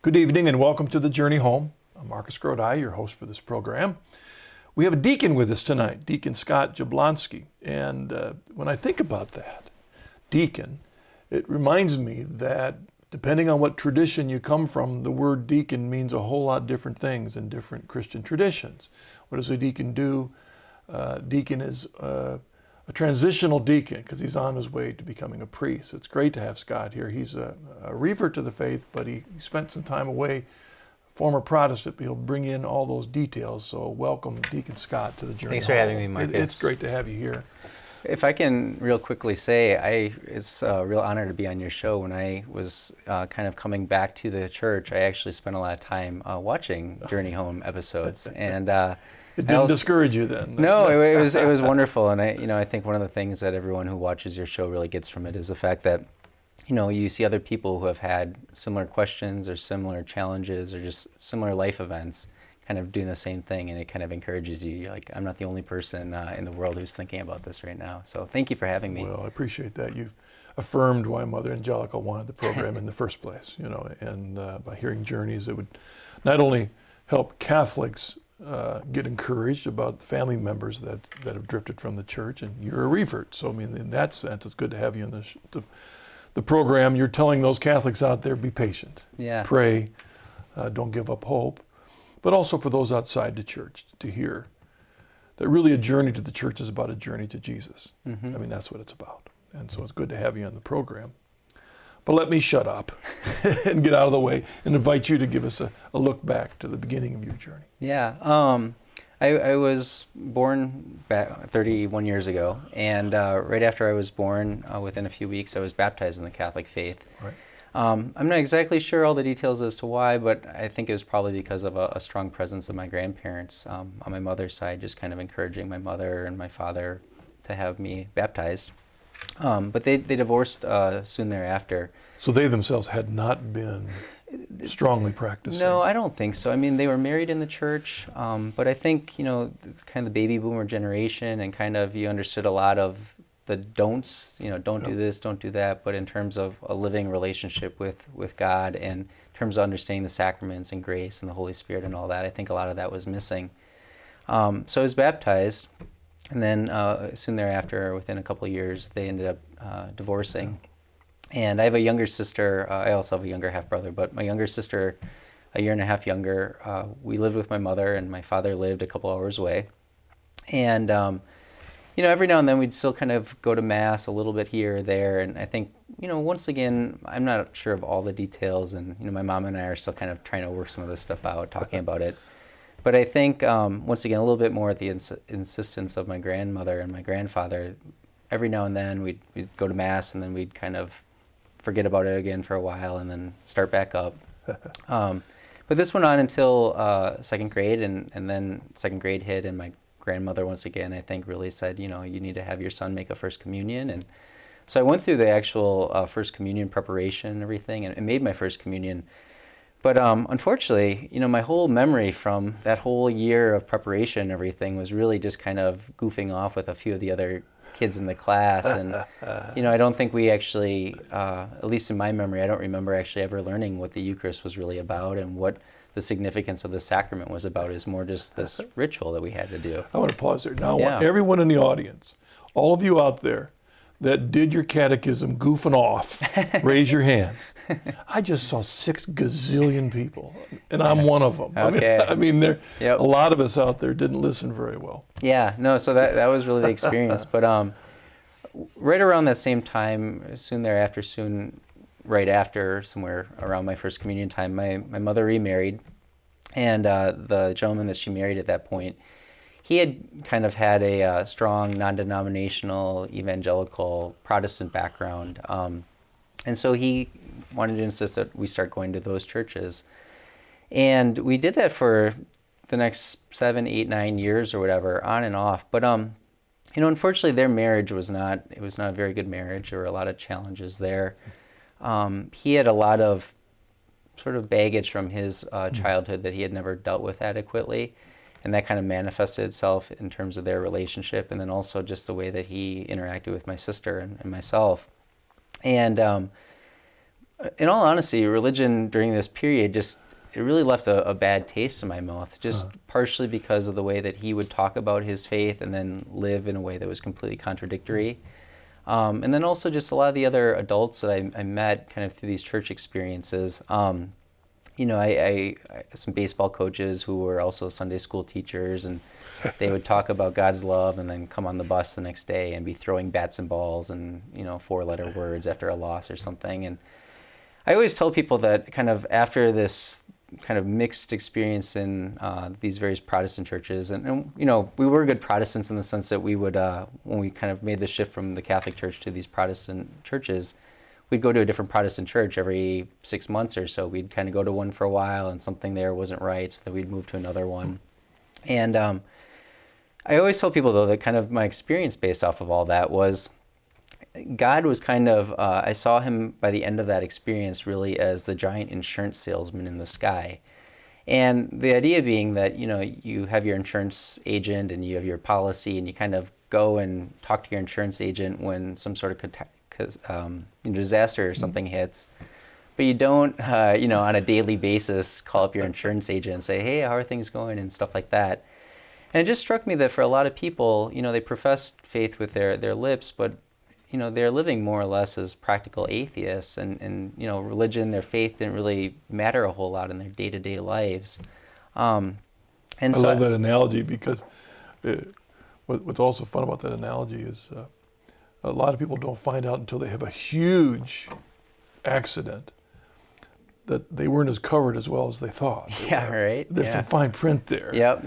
Good evening and welcome to The Journey Home. I'm Marcus Grodi, your host for this program. We have a deacon with us tonight, Deacon Scott Jablonski. And when I think about that, deacon, it reminds me that depending on what tradition you come from, the word deacon means a whole lot different things in different Christian traditions. What does a deacon do? Deacon is a transitional deacon because he's on his way to becoming a priest. It's great to have Scott here. He's a revert to the faith, but he spent some time away, former Protestant, but he'll bring in all those details. So welcome, Deacon Scott, to the Journey. Thanks for having me, Marcus. It's great to have you here. If I can real quickly say, it's a real honor to be on your show. When I was kind of coming back to the church, I actually spent a lot of time watching Journey Home episodes, and it didn't discourage you then? No, it was wonderful, and I think one of the things that everyone who watches your show really gets from it is the fact that you see other people who have had similar questions or similar challenges or just similar life events kind of doing the same thing, and it kind of encourages you. Like, I'm not the only person in the world who's thinking about this right now. So thank you for having me. Well, I appreciate that. You've affirmed why Mother Angelical wanted the program in the first place, and by hearing journeys, it would not only help Catholics get encouraged about family members that have drifted from the church, and you're a revert. So, I mean, in that sense, it's good to have you in the program. You're telling those Catholics out there, be patient, pray, don't give up hope. But also for those outside the church to hear that really a journey to the church is about a journey to Jesus. Mm-hmm. I mean, that's what it's about. And so it's good to have you on the program. But let me shut up and get out of the way and invite you to give us a look back to the beginning of your journey. Yeah. I was born back 31 years ago, and right after I was born, within a few weeks, I was baptized in the Catholic faith. Right. I'm not exactly sure all the details as to why, but I think it was probably because of a strong presence of my grandparents on my mother's side, just kind of encouraging my mother and my father to have me baptized. But they divorced soon thereafter. So they themselves had not been strongly practicing? No, I don't think so. I mean, they were married in the church, but I think, kind of the baby boomer generation, and kind of you understood a lot of the don'ts, don't do this, don't do that, but in terms of a living relationship with God, and in terms of understanding the sacraments and grace and the Holy Spirit and all that, I think a lot of that was missing. So I was baptized, and then soon thereafter, within a couple of years, they ended up divorcing. And I have a younger sister. I also have a younger half-brother, but my younger sister, a year and a half younger, we lived with my mother, and my father lived a couple hours away. And every now and then we'd still kind of go to Mass a little bit here or there. And I think, once again, I'm not sure of all the details. And, my mom and I are still kind of trying to work some of this stuff out, talking about it. But I think, once again, a little bit more at the insistence of my grandmother and my grandfather, every now and then we'd go to Mass, and then we'd kind of forget about it again for a while and then start back up. But this went on until second grade, and then second grade hit, and my grandmother once again, I think, really said, you need to have your son make a First Communion. And so I went through the actual First Communion preparation and everything, and made my First Communion. But unfortunately, my whole memory from that whole year of preparation and everything was really just kind of goofing off with a few of the other kids in the class. And, I don't think we actually, at least in my memory, I don't remember actually ever learning what the Eucharist was really about and what the significance of the sacrament was about. Is more just this ritual that we had to do. I want to pause there. Now, I want everyone in the audience, all of you out there that did your catechism goofing off, raise your hands. I just saw 6 gazillion people, and I'm one of them. Okay. I mean there, a lot of us out there didn't listen very well. Yeah, no, so that was really the experience. But right around that same time, right after, somewhere around my First Communion time, my mother remarried, and the gentleman that she married at that point, he had kind of had a strong non-denominational evangelical Protestant background, and so he wanted to insist that we start going to those churches. And we did that for the next 7, 8, 9 years or whatever, on and off. But unfortunately, their marriage was not a very good marriage. There were a lot of challenges there. He had a lot of sort of baggage from his childhood that he had never dealt with adequately. And that kind of manifested itself in terms of their relationship, and then also just the way that he interacted with my sister and myself. And in all honesty, religion during this period it really left a bad taste in my mouth, just partially because of the way that he would talk about his faith and then live in a way that was completely contradictory. And then also just a lot of the other adults that I met kind of through these church experiences. I some baseball coaches who were also Sunday school teachers, and they would talk about God's love and then come on the bus the next day and be throwing bats and balls and, 4-letter words after a loss or something. And I always tell people that kind of after this kind of mixed experience in these various Protestant churches, and we were good Protestants in the sense that we would, when we kind of made the shift from the Catholic Church to these Protestant churches, we'd go to a different Protestant church every 6 months or so. We'd kind of go to one for a while and something there wasn't right, so then we'd move to another one. And I always tell people, though, that kind of my experience based off of all that was God was kind of, I saw him by the end of that experience really as the giant insurance salesman in the sky. And the idea being that, you have your insurance agent and you have your policy, and you kind of go and talk to your insurance agent when some sort of disaster or something hits. But you don't, on a daily basis call up your insurance agent and say, hey, how are things going, and stuff like that. And it just struck me that for a lot of people, they profess faith with their lips, but they're living more or less as practical atheists, and religion, their faith didn't really matter a whole lot in their day-to-day lives. And I love that analogy, because what's also fun about that analogy is a lot of people don't find out until they have a huge accident that they weren't as covered as well as they thought. Yeah, right. There's some fine print there. Yep.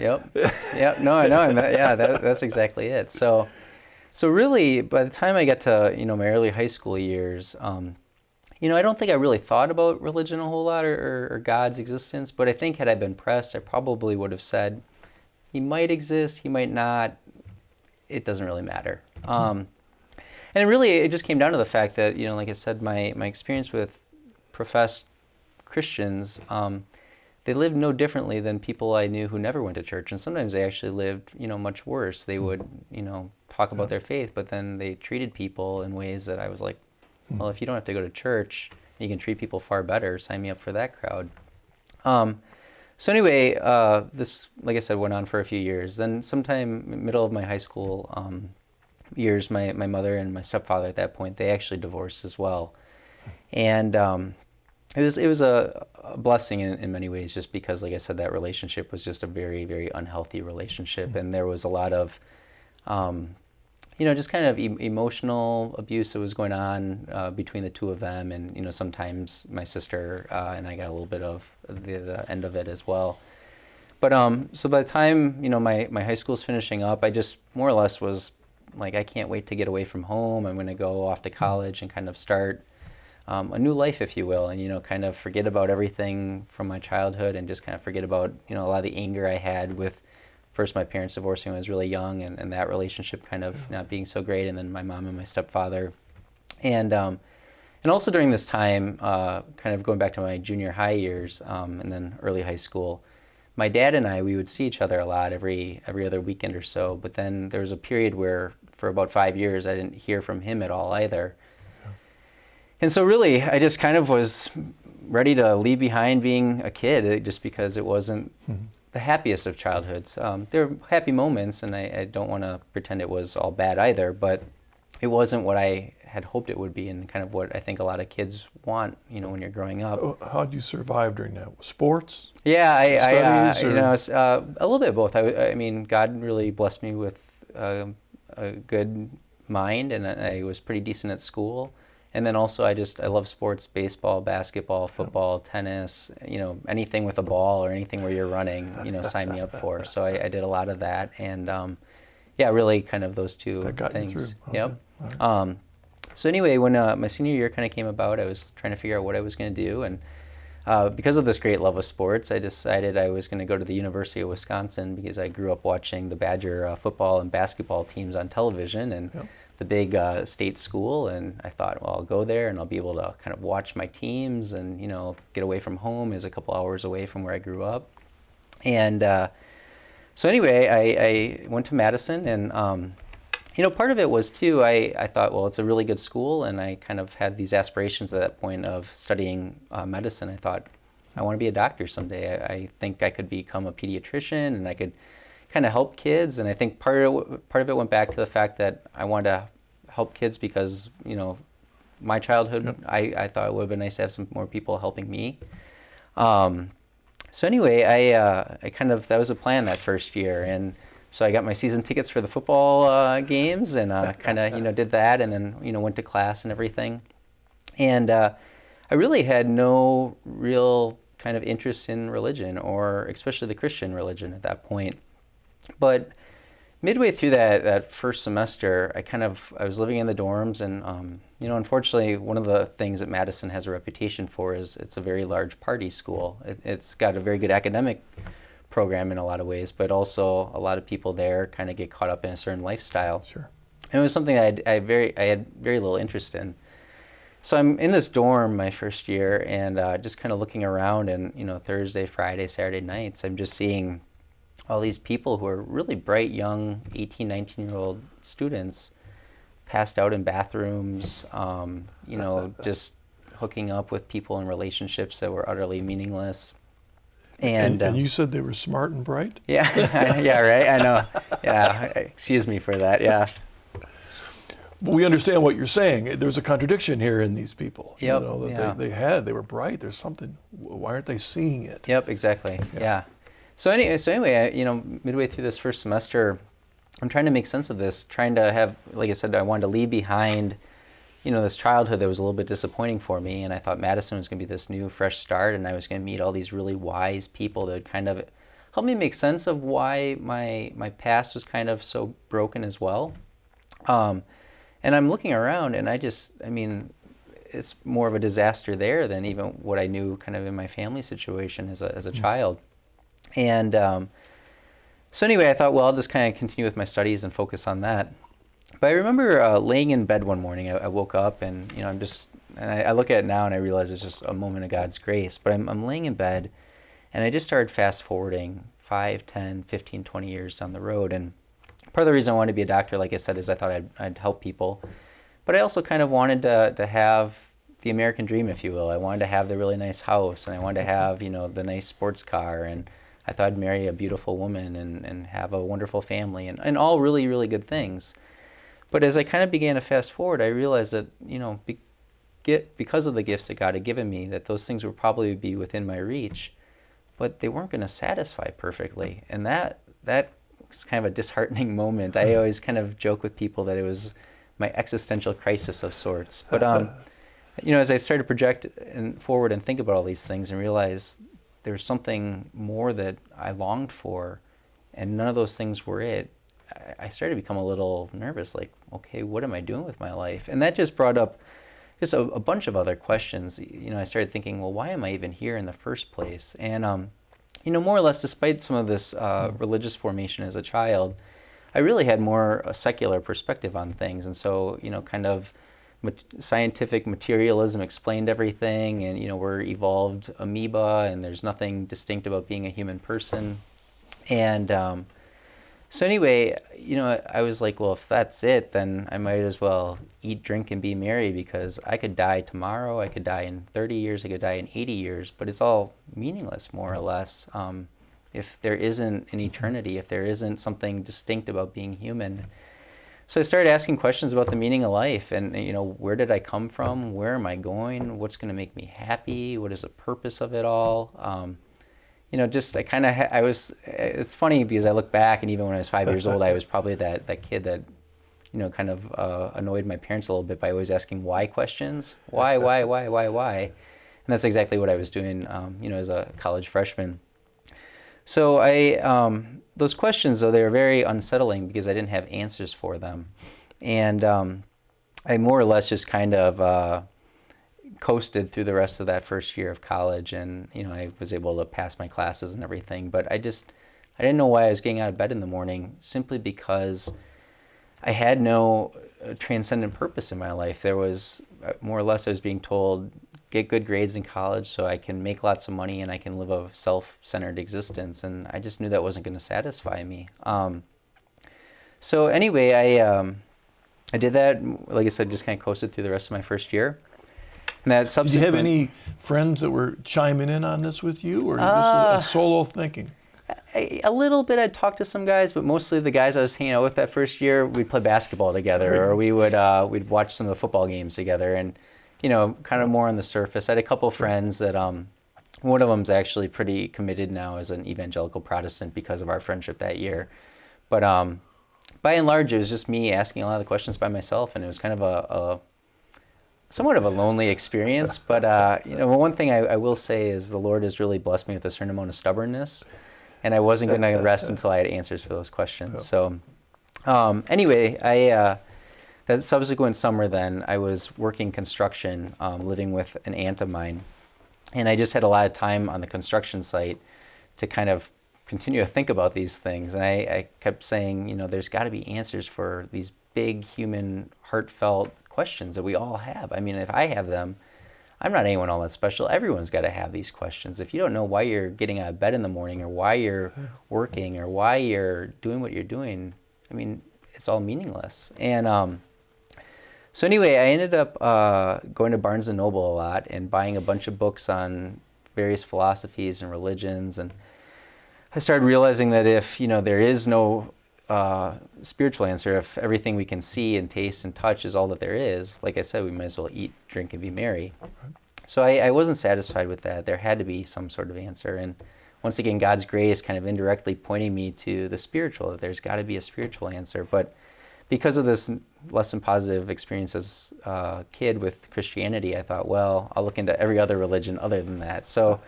No, I know. And that's exactly it. So really, by the time I got to, my early high school years, I don't think I really thought about religion a whole lot or God's existence, but I think had I been pressed, I probably would have said, he might exist, he might not, it doesn't really matter. And it just came down to the fact that, like I said, my experience with professed Christians, they lived no differently than people I knew who never went to church. And sometimes they actually lived, much worse. They would, talk about their faith, but then they treated people in ways that I was like, well, if you don't have to go to church, you can treat people far better. Sign me up for that crowd. So anyway, this, like I said, went on for a few years. Then sometime middle of my high school years, my mother and my stepfather at that point, they actually divorced as well. And it was a blessing in many ways, just because, like I said, that relationship was just a very, very unhealthy relationship. And there was a lot of, just kind of emotional abuse that was going on between the two of them. And, sometimes my sister and I got a little bit of the end of it as well. But so by the time, my high school's finishing up, I just more or less was like, I can't wait to get away from home. I'm going to go off to college and kind of start a new life, if you will, and, kind of forget about everything from my childhood and just kind of forget about, a lot of the anger I had with first my parents divorcing when I was really young, and that relationship kind of not being so great, and then my mom and my stepfather. And also during this time, kind of going back to my junior high years and then early high school, my dad and I, we would see each other a lot every other weekend or so, but then there was a period where for about 5 years I didn't hear from him at all either. And so really, I just kind of was ready to leave behind being a kid, just because it wasn't the happiest of childhoods. There were happy moments, and I don't want to pretend it was all bad either, but it wasn't what I had hoped it would be, and kind of what I think a lot of kids want, when you're growing up. How did you survive during that? Sports? Yeah, studies, a little bit of both. I mean, God really blessed me with a good mind, and I was pretty decent at school. And then also I love sports, baseball, basketball, football, tennis, anything with a ball or anything where you're running, sign me up for. So I did a lot of that. And really kind of those two that got things. You through. Okay. Yep. Right. So anyway, when my senior year kind of came about, I was trying to figure out what I was going to do. And because of this great love of sports, I decided I was going to go to the University of Wisconsin, because I grew up watching the Badger football and basketball teams on television. And the big state school, and I thought, well, I'll go there and I'll be able to kind of watch my teams and, get away from home. Is a couple hours away from where I grew up. And so anyway, I went to Madison, and, Part of it was too, I thought, well, it's a really good school, and I kind of had these aspirations at that point of studying medicine. I thought, I want to be a doctor someday. I think I could become a pediatrician, and I could kind of help kids. And I think part of it went back to the fact that I wanted to help kids because, my childhood, Yep. I thought it would have been nice to have some more people helping me. So anyway, I kind of, that was a plan that first year. And so I got my season tickets for the football games, and kind of, did that, and then, went to class and everything. And I really had no real kind of interest in religion, or especially the Christian religion at that point. But midway through that first semester, I was living in the dorms, and unfortunately, one of the things that Madison has a reputation for is it's a very large party school. It's got a very good academic program in a lot of ways, but also a lot of people there kind of get caught up in a certain lifestyle. Sure. And it was something that I had very little interest in. So I'm in this dorm my first year, and just kind of looking around, and Thursday, Friday, Saturday nights, I'm just seeing all these people who are really bright, young 18, 19-year-old students passed out in bathrooms, just hooking up with people in relationships that were utterly meaningless. And you said they were smart and bright? Yeah, yeah, right, I know. Yeah, excuse me for that, yeah. We understand what you're saying. There's a contradiction here in these people. Yep, They were bright. There's something. Why aren't they seeing it? Yep, exactly, yeah. So anyway, midway through this first semester, I'm trying to make sense of this, trying to have, like I said, I wanted to leave behind, this childhood that was a little bit disappointing for me, and I thought Madison was going to be this new, fresh start, and I was going to meet all these really wise people that would kind of help me make sense of why my past was kind of so broken as well. And I'm looking around, and it's more of a disaster there than even what I knew kind of in my family situation as a child. And so anyway, I thought, well, I'll just kind of continue with my studies and focus on that. But I remember laying in bed one morning. I woke up, and I look at it now and I realize it's just a moment of God's grace. But I'm laying in bed, and I just started fast forwarding 5, 10, 15, 20 years down the road. And part of the reason I wanted to be a doctor, like I said, is I thought I'd help people. But I also kind of wanted to have the American dream, if you will. I wanted to have the really nice house, and I wanted to have, the nice sports car, and I thought I'd marry a beautiful woman and have a wonderful family, and all really, really good things. But as I kind of began to fast forward, I realized that, because of the gifts that God had given me, that those things would probably be within my reach, but they weren't going to satisfy perfectly. And that was kind of a disheartening moment. I always kind of joke with people that it was my existential crisis of sorts. But, as I started to project forward and think about all these things and realize there's something more that I longed for, and none of those things were it, I started to become a little nervous, like, okay, what am I doing with my life? And that just brought up just a bunch of other questions. I started thinking, well, why am I even here in the first place? And, more or less, despite some of this religious formation as a child, I really had more a secular perspective on things. And so, kind of scientific materialism explained everything, and, we're evolved amoeba, and there's nothing distinct about being a human person. And so anyway, I was like, well, if that's it, then I might as well eat, drink, and be merry, because I could die tomorrow, I could die in 30 years, I could die in 80 years, but it's all meaningless, more or less, if there isn't an eternity, if there isn't something distinct about being human. So I started asking questions about the meaning of life, and, where did I come from? Where am I going? What's going to make me happy? What is the purpose of it all? It's funny because I look back, and even when I was 5 years old, I was probably that kid that, kind of annoyed my parents a little bit by always asking why questions. Why? And that's exactly what I was doing, as a college freshman. So those questions, though, they were very unsettling because I didn't have answers for them. And I more or less just kind of coasted through the rest of that first year of college, and I was able to pass my classes and everything, but I didn't know why I was getting out of bed in the morning, simply because I had no transcendent purpose in my life. There was more or less, I was being told, get good grades in college so I can make lots of money and I can live a self-centered existence, and I just knew that wasn't going to satisfy me. So anyway, I did that, like I said, just kind of coasted through the rest of my first year. And that Did you subsequent, have any friends that were chiming in on this with you, or this is a solo thinking? a little bit. I'd talk to some guys, but mostly the guys I was hanging out with that first year, we'd play basketball together, Right. or we'd watch some of the football games together, and kind of more on the surface. I had a couple friends that one of them's actually pretty committed now as an evangelical Protestant because of our friendship that year. But by and large, it was just me asking a lot of the questions by myself, and it was kind of a somewhat of a lonely experience. But one thing I will say is the Lord has really blessed me with a certain amount of stubbornness, and I wasn't going to rest until I had answers for those questions. So anyway, that subsequent summer then, I was working construction, living with an aunt of mine, and I just had a lot of time on the construction site to kind of continue to think about these things. And I kept saying, there's got to be answers for these big human, heartfelt questions that we all have. I mean, if I have them, I'm not anyone all that special. Everyone's got to have these questions. If you don't know why you're getting out of bed in the morning, or why you're working, or why you're doing what you're doing, I mean, it's all meaningless. And so anyway, I ended up going to Barnes & Noble a lot and buying a bunch of books on various philosophies and religions. And I started realizing that if, there is no spiritual answer, if everything we can see and taste and touch is all that there is, like I said, we might as well eat, drink, and be merry. So I wasn't satisfied with that. There had to be some sort of answer. And once again, God's grace kind of indirectly pointing me to the spiritual, that there's got to be a spiritual answer. But because of this less than positive experience as a kid with Christianity, I thought, well, I'll look into every other religion other than that. So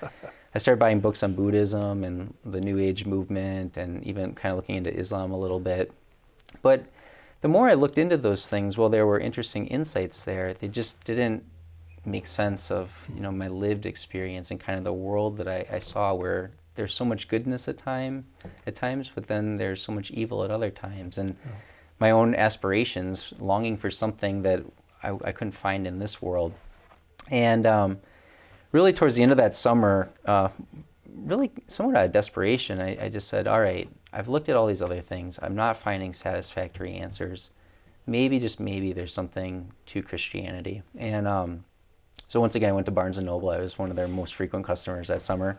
I started buying books on Buddhism and the New Age movement, and even kind of looking into Islam a little bit. But the more I looked into those things, well, there were interesting insights there. They just didn't make sense of my lived experience and kind of the world that I saw, where there's so much goodness at times, but then there's so much evil at other times. And my own aspirations, longing for something that I couldn't find in this world. And really towards the end of that summer, really somewhat out of desperation, I just said, all right, I've looked at all these other things. I'm not finding satisfactory answers. Maybe, just maybe, there's something to Christianity. And so once again, I went to Barnes & Noble. I was one of their most frequent customers that summer.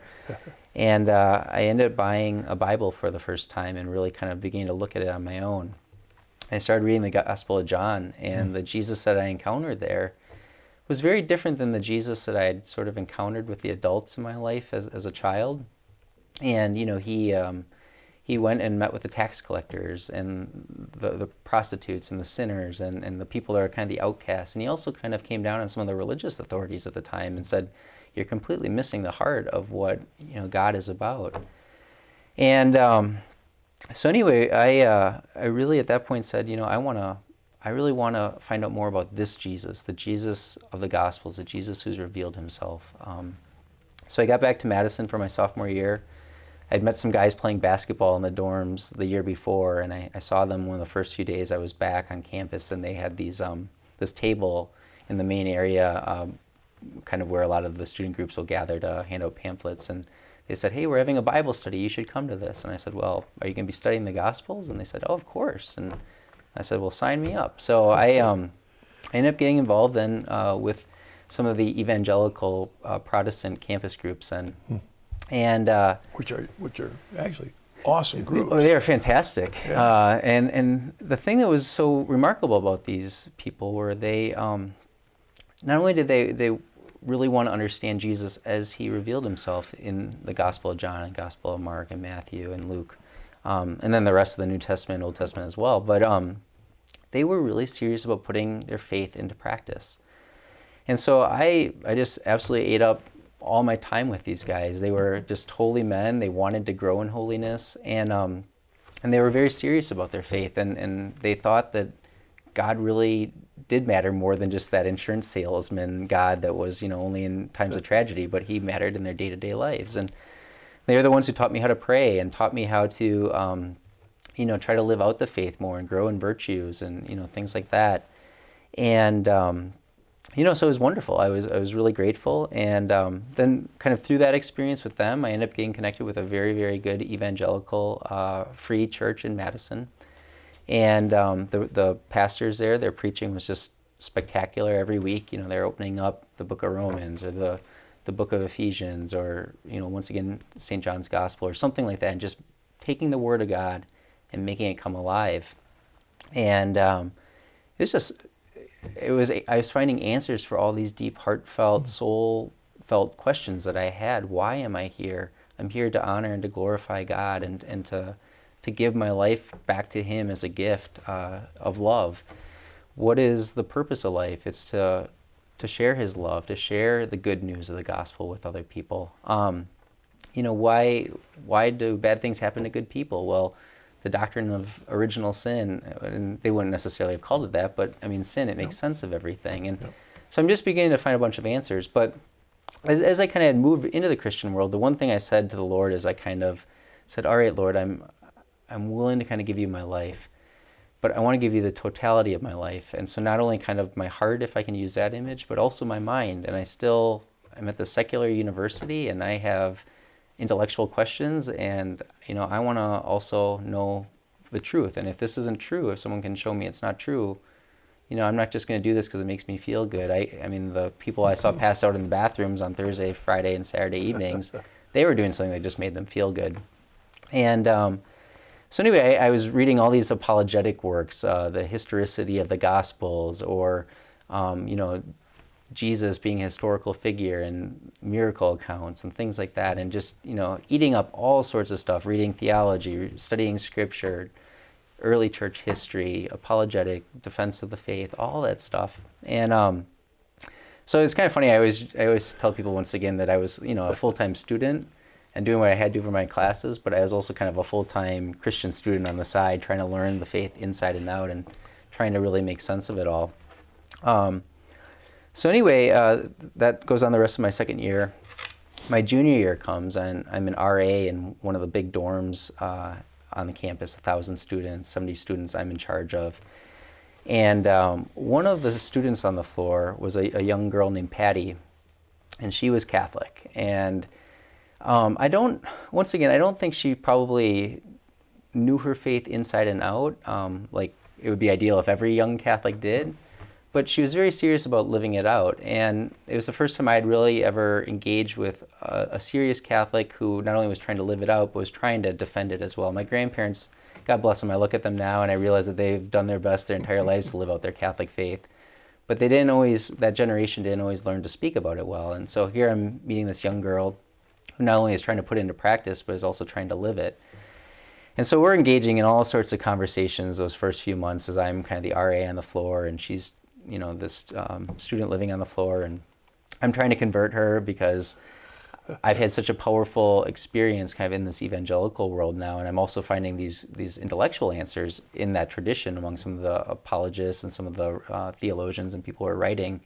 And I ended up buying a Bible for the first time and really kind of beginning to look at it on my own. I started reading the Gospel of John, and the Jesus that I encountered there was very different than the Jesus that I had sort of encountered with the adults in my life as a child. And he went and met with the tax collectors and the prostitutes and the sinners and the people that are kind of the outcasts. And he also kind of came down on some of the religious authorities at the time and said, you're completely missing the heart of what God is about. And so anyway, I really at that point said, I really want to find out more about this Jesus, the Jesus of the Gospels, the Jesus who's revealed himself. So I got back to Madison for my sophomore year. I'd met some guys playing basketball in the dorms the year before, and I saw them one of the first few days I was back on campus, and they had these this table in the main area, kind of where a lot of the student groups will gather to hand out pamphlets. And they said, hey, we're having a Bible study. You should come to this. And I said, well, are you going to be studying the Gospels? And they said, oh, of course. And I said, well, sign me up. So I ended up getting involved then with some of the evangelical Protestant campus groups, and which are actually awesome groups. Oh, they are fantastic. Yeah. And the thing that was so remarkable about these people were they not only did they really want to understand Jesus as he revealed himself in the Gospel of John and Gospel of Mark and Matthew and Luke, and then the rest of the New Testament and Old Testament as well. But they were really serious about putting their faith into practice. And so I just absolutely ate up all my time with these guys. They were just holy men. They wanted to grow in holiness, and they were very serious about their faith, and they thought that God really did matter more than just that insurance salesman God that was, only in times of tragedy, but he mattered in their day-to-day lives. And they're the ones who taught me how to pray and taught me how to, try to live out the faith more and grow in virtues and, things like that. And, so it was wonderful. I was really grateful. And then kind of through that experience with them, I ended up getting connected with a very, very good evangelical free church in Madison. And the pastors there, their preaching was just spectacular every week. You know, they're opening up the book of Romans or the book of Ephesians or, you know, once again, St. John's Gospel or something like that, and just taking the Word of God and making it come alive. And it's just, I was finding answers for all these deep, heartfelt, soul-felt questions that I had. Why am I here? I'm here to honor and to glorify God and to give my life back to Him as a gift of love. What is the purpose of life? It's to share His love, to share the good news of the gospel with other people. You know, why do bad things happen to good people? Well, the doctrine of original sin, and they wouldn't necessarily have called it that, but I mean, sin, it makes sense of everything. And so I'm just beginning to find a bunch of answers. But as I kind of had moved into the Christian world, the one thing I said to the Lord is I kind of said, all right, Lord, I'm willing to kind of give you my life, but I want to give you the totality of my life. And so not only kind of my heart, if I can use that image, but also my mind. And I'm at the secular university and I have intellectual questions, and you know, I want to also know the truth. And if this isn't true, if someone can show me it's not true, you know, I'm not just going to do this because it makes me feel good. I mean, the people I saw pass out in the bathrooms on Thursday, Friday, and Saturday evenings, they were doing something that just made them feel good. And so anyway, I was reading all these apologetic works, the historicity of the Gospels, or you know, Jesus being a historical figure and miracle accounts and things like that, and just, you know, eating up all sorts of stuff, reading theology, studying scripture, early church history, apologetic, defense of the faith, all that stuff. And so it's kind of funny. I always tell people once again that I was, you know, a full-time student and doing what I had to do for my classes, but I was also kind of a full-time Christian student on the side, trying to learn the faith inside and out and trying to really make sense of it all. So anyway, that goes on the rest of my second year. My junior year comes, and I'm an RA in one of the big dorms on the campus, 1,000 students, 70 students I'm in charge of. And one of the students on the floor was a young girl named Patty, and she was Catholic. And I don't think she probably knew her faith inside and out. Like, it would be ideal if every young Catholic did. But she was very serious about living it out. And it was the first time I had really ever engaged with a serious Catholic who not only was trying to live it out, but was trying to defend it as well. My grandparents, God bless them, I look at them now and I realize that they've done their best their entire lives to live out their Catholic faith. But that generation didn't always learn to speak about it well. And so here I'm meeting this young girl who not only is trying to put it into practice, but is also trying to live it. And so we're engaging in all sorts of conversations those first few months as I'm kind of the RA on the floor, and she's, you know, this student living on the floor, and I'm trying to convert her because I've had such a powerful experience kind of in this evangelical world now, and I'm also finding these intellectual answers in that tradition among some of the apologists and some of the theologians and people who are writing.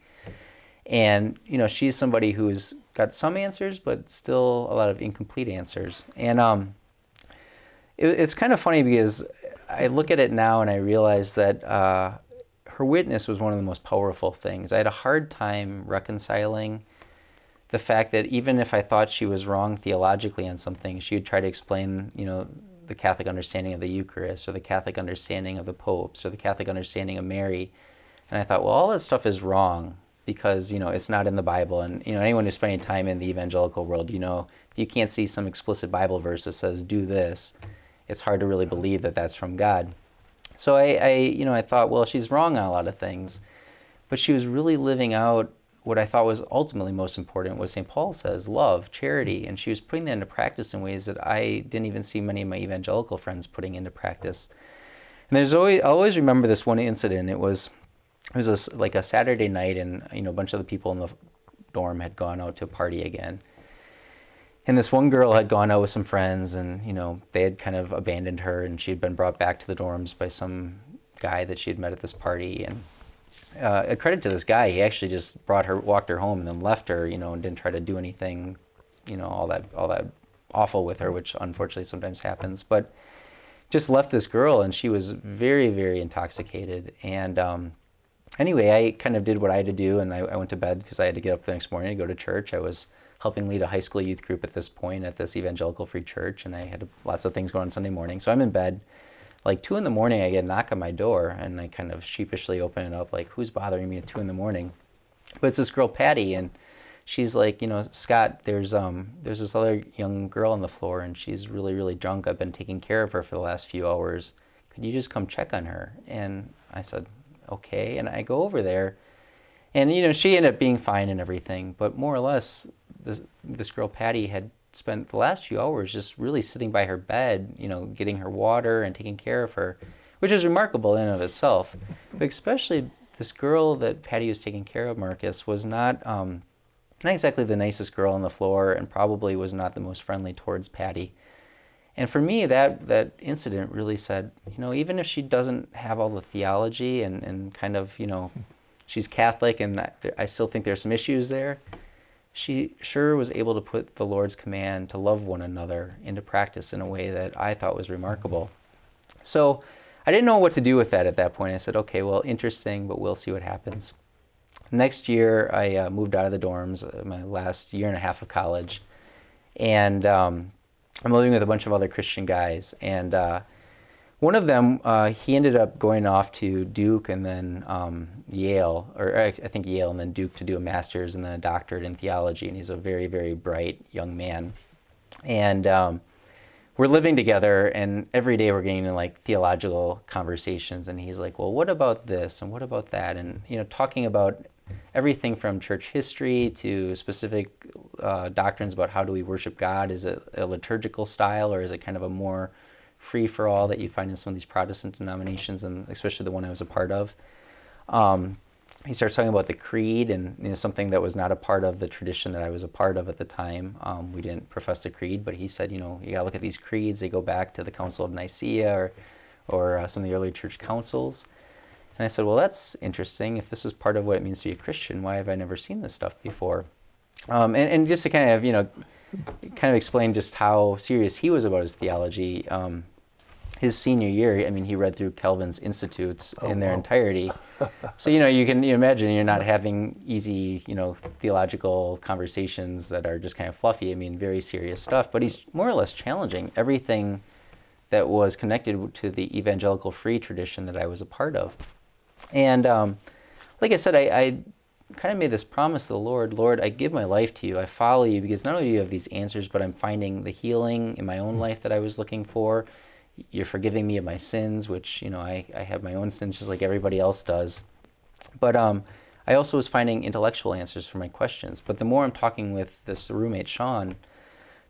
And, you know, she's somebody who's got some answers, but still a lot of incomplete answers. And it's kind of funny because I look at it now and I realize that her witness was one of the most powerful things. I had a hard time reconciling the fact that even if I thought she was wrong theologically on something, she would try to explain, you know, the Catholic understanding of the Eucharist, or the Catholic understanding of the popes, or the Catholic understanding of Mary. And I thought, well, all that stuff is wrong because, you know, it's not in the Bible. And, you know, anyone who's spending time in the evangelical world, you know, if you can't see some explicit Bible verse that says, do this, it's hard to really believe that that's from God. So I thought, well, she's wrong on a lot of things, but she was really living out what I thought was ultimately most important, what St. Paul says, love, charity, and she was putting that into practice in ways that I didn't even see many of my evangelical friends putting into practice. And I always remember this one incident. It was like a Saturday night, and, you know, a bunch of the people in the dorm had gone out to party again. And this one girl had gone out with some friends, and, you know, they had kind of abandoned her, and she had been brought back to the dorms by some guy that she had met at this party. And a credit to this guy, he actually just walked her home and then left her, you know, and didn't try to do anything, you know, all that awful with her, which unfortunately sometimes happens. But just left this girl, and she was very, very intoxicated. And anyway, I kind of did what I had to do, and I went to bed because I had to get up the next morning to go to church. I was helping lead a high school youth group at this point at this evangelical free church, and I had lots of things going on Sunday morning. So I'm in bed. like 2 in the morning, I get a knock on my door, and I kind of sheepishly open it up, like, who's bothering me at 2 in the morning? But it's this girl, Patty, and she's like, Scott, there's this other young girl on the floor, and she's really, really drunk. I've been taking care of her for the last few hours. Could you just come check on her? And I said, okay. And I go over there, and, she ended up being fine and everything. But more or less, this girl, Patty, had spent the last few hours just really sitting by her bed, getting her water and taking care of her, which is remarkable in and of itself. But especially this girl that Patty was taking care of, Marcus, was not exactly the nicest girl on the floor, and probably was not the most friendly towards Patty. And for me, that incident really said, even if she doesn't have all the theology and kind of, she's Catholic, and I still think there's some issues there, she sure was able to put the Lord's command to love one another into practice in a way that I thought was remarkable. So I didn't know what to do with that at that point. I said, okay, well, interesting, but we'll see what happens. Next year, I moved out of the dorms, my last year and a half of college, and I'm living with a bunch of other Christian guys. And one of them, he ended up going off to Duke and then Yale, or I think Yale and then Duke, to do a master's and then a doctorate in theology. And he's a very, very bright young man. And we're living together, and every day we're getting in like theological conversations. And he's like, well, what about this and what about that? And talking about everything from church history to specific doctrines about how do we worship God. Is it a liturgical style, or is it kind of a more free-for-all that you find in some of these Protestant denominations, and especially the one I was a part of? He starts talking about the creed, and something that was not a part of the tradition that I was a part of at the time. We didn't profess the creed, but he said, you gotta look at these creeds. They go back to the Council of Nicaea or some of the early church councils. And I said, well, that's interesting. If this is part of what it means to be a Christian, why have I never seen this stuff before? And just to kind of explain just how serious he was about his theology, his senior year, he read through Calvin's Institutes in their entirety. So, you can imagine you're not having easy, theological conversations that are just kind of fluffy. Very serious stuff. But he's more or less challenging everything that was connected to the evangelical free tradition that I was a part of. And like I said, I kind of made this promise to the Lord, Lord, I give my life to you. I follow you because not only do you have these answers, but I'm finding the healing in my own life that I was looking for. You're forgiving me of my sins, which, I have my own sins just like everybody else does. But I also was finding intellectual answers for my questions. But the more I'm talking with this roommate, Sean,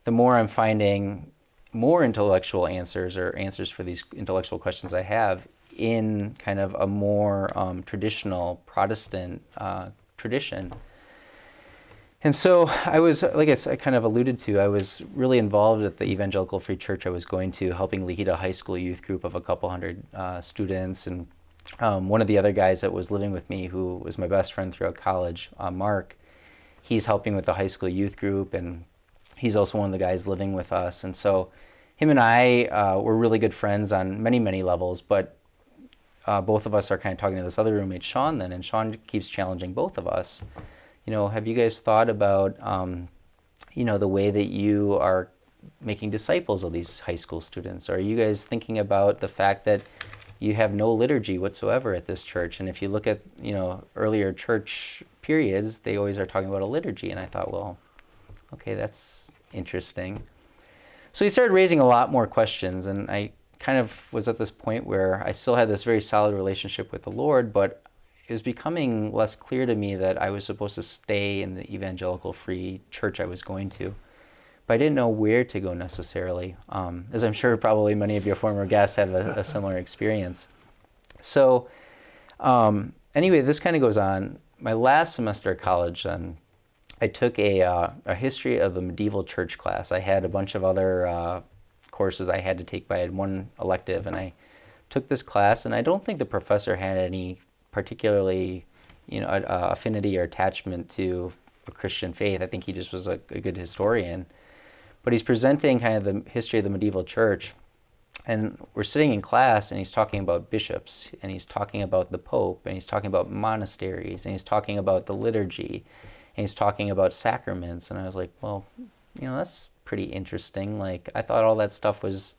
the more I'm finding more intellectual answers, or answers for these intellectual questions I have, in kind of a more traditional Protestant tradition. And so I was, like I kind of alluded to, I was really involved at the Evangelical Free Church I was going to, helping lead a high school youth group of a couple hundred students. And one of the other guys that was living with me, who was my best friend throughout college, Mark, he's helping with the high school youth group, and he's also one of the guys living with us. And so him and I were really good friends on many, many levels, but both of us are kind of talking to this other roommate, Sean, then, and Sean keeps challenging both of us. Have you guys thought about, the way that you are making disciples of these high school students? Are you guys thinking about the fact that you have no liturgy whatsoever at this church? And if you look at, earlier church periods, they always are talking about a liturgy. And I thought, well, okay, that's interesting. So he started raising a lot more questions, and I kind of was at this point where I still had this very solid relationship with the Lord, but it was becoming less clear to me that I was supposed to stay in the evangelical free church I was going to. But I didn't know where to go necessarily, as I'm sure probably many of your former guests have a similar experience. So anyway, this kind of goes on. My last semester of college, I took a history of the medieval church class. I had a bunch of other courses I had to take, but I had one elective, and I took this class, and I don't think the professor had any particularly, affinity or attachment to a Christian faith. I think he just was a good historian. But he's presenting kind of the history of the medieval church, and we're sitting in class, and he's talking about bishops, and he's talking about the Pope, and he's talking about monasteries, and he's talking about the liturgy, and he's talking about sacraments. And I was like, well, that's pretty interesting. Like, I thought all that stuff was,